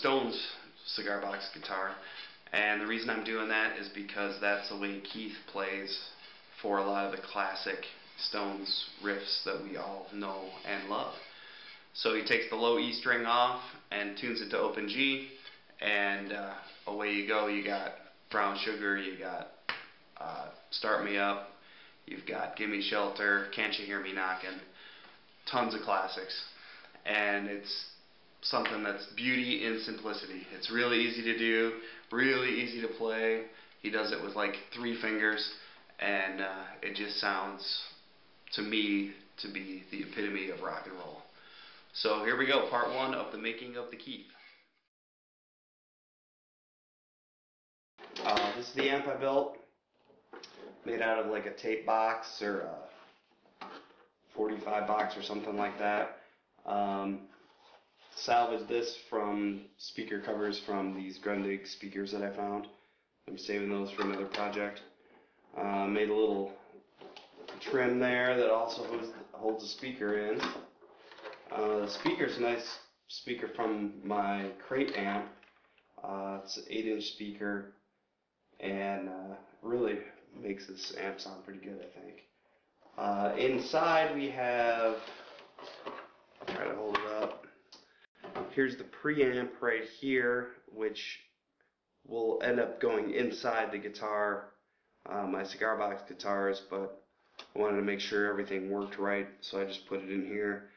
Stones cigar box guitar, and the reason I'm doing that is because that's the way Keef plays for a lot of the classic Stones riffs that we all know and love. So he takes the low E string off and tunes it to open G, and away you go. You got Brown Sugar, you got Start Me Up, you've got Gimme Shelter, Can't You Hear Me Knockin', tons of classics. And it's something that's beauty in simplicity. It's really easy to do, really easy to play. He does it with like 3 fingers, and it just sounds, to me, to be the epitome of rock and roll. So here we go, part 1 of the making of the Keef. This is the amp I built, made out of like a tape box or a 45 box or something like that. Salvaged this from speaker covers from these Grundig speakers that I found. I'm saving those for another project. Made a little trim there that also holds the speaker in. The speaker's a nice speaker from my crate amp. It's an 8-inch speaker, and really makes this amp sound pretty good, I think. Inside we have, I'll try to hold it up. Here's the preamp right here, which will end up going inside the guitar, my cigar box guitars, but I wanted to make sure everything worked right, so I just put it in here.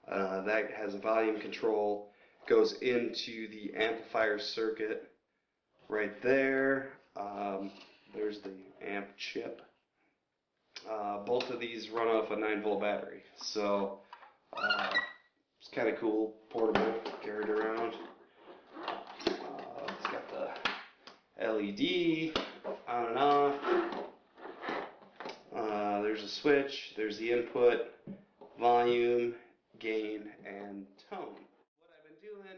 That has a volume control, goes into the amplifier circuit right there. There's the amp chip. Both of these run off a 9-volt battery, so it's kind of cool, portable, carried around. It's got the LED on and off. There's a switch, there's the input, volume, gain, and tone. What I've been doing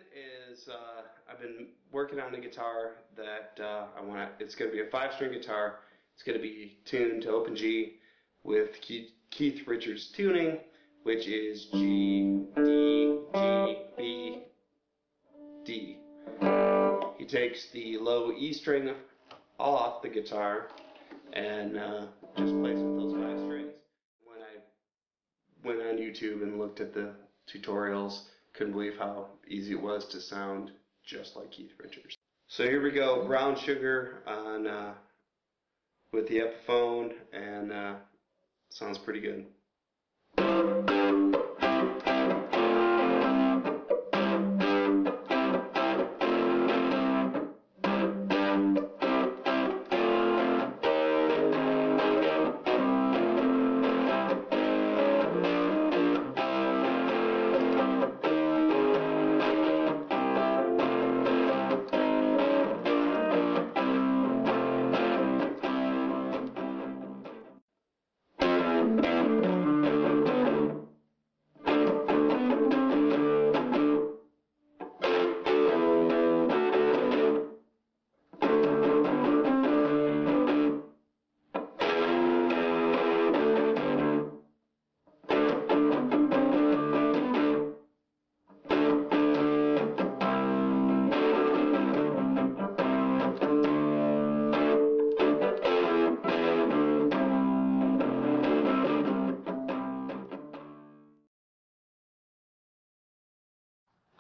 is I've been working on a guitar that it's going to be a 5-string guitar. It's going to be tuned to open G with Keith Richards tuning, which is G, D, G, B, D. He takes the low E string off the guitar and just plays with those 5 strings. When I went on YouTube and looked at the tutorials, couldn't believe how easy it was to sound just like Keith Richards. So here we go, Brown Sugar on with the Epiphone, and sounds pretty good.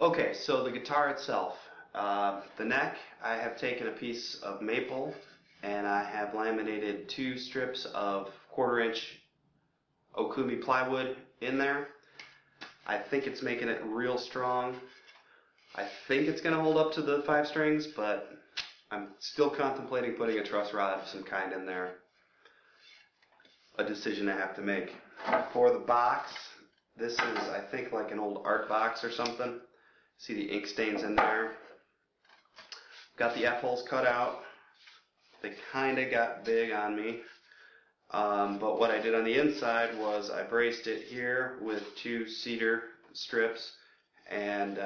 Okay, so the guitar itself, the neck, I have taken a piece of maple and I have laminated 2 strips of 1/4-inch Okumi plywood in there. I think it's making it real strong. I think it's going to hold up to the 5 strings, but I'm still contemplating putting a truss rod of some kind in there. A decision I have to make. For the box, this is, I think, like an old art box or something. See the ink stains in there. Got the F-holes cut out. They kind of got big on me. But what I did on the inside was I braced it here with 2 cedar strips and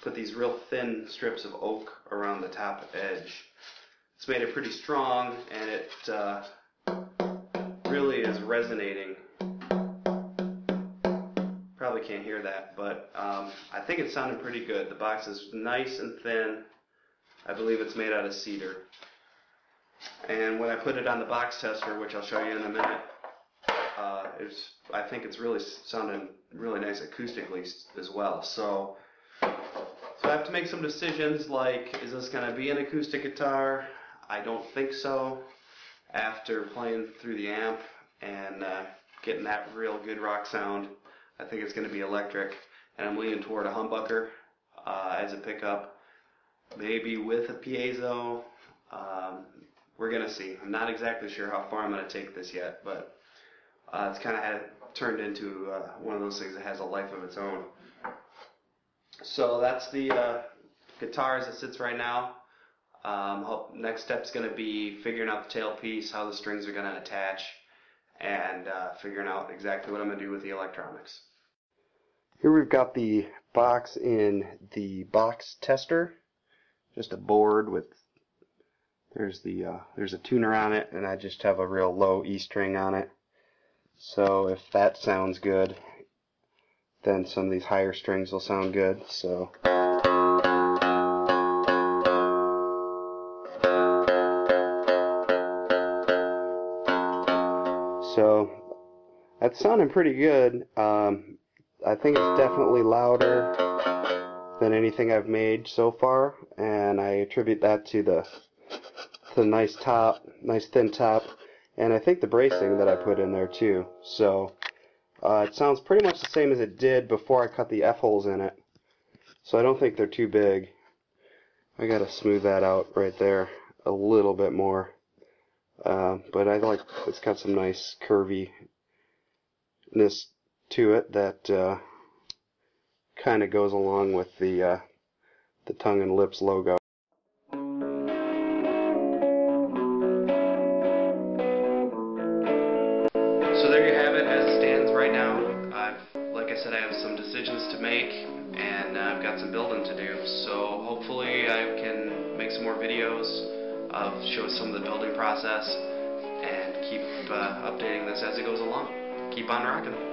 put these real thin strips of oak around the top edge. It's made it pretty strong, and it really is resonating probably can't hear that, but I think it sounded pretty good. The box is nice and thin. I believe it's made out of cedar. And when I put it on the box tester, which I'll show you in a minute, I think it's really sounding really nice acoustically as well. So I have to make some decisions, like, is this going to be an acoustic guitar? I don't think so. After playing through the amp and getting that real good rock sound, I think it's going to be electric. And I'm leaning toward a humbucker as a pickup, maybe with a piezo. We're going to see. I'm not exactly sure how far I'm going to take this yet, but it's kind of turned into one of those things that has a life of its own. So that's the guitar as it sits right now. Next step's going to be figuring out the tailpiece, how the strings are going to attach, and figuring out exactly what I'm going to do with the electronics. Here we've got the box in the box tester, just a board with there's a tuner on it, and I just have a real low E string on it. So if that sounds good, then some of these higher strings will sound good. So that's sounding pretty good. I think it's definitely louder than anything I've made so far, and I attribute that to the nice top, nice thin top, and I think the bracing that I put in there too. So it sounds pretty much the same as it did before I cut the F-holes in it. So I don't think they're too big. I gotta smooth that out right there a little bit more. But I like it's got some nice curviness to it that kind of goes along with the tongue and lips logo. So there you have it as it stands right now. Like I said, I have some decisions to make, and I've got some building to do. So hopefully I can make some more videos of show some of the building process and keep updating this as it goes along. Keep on rocking.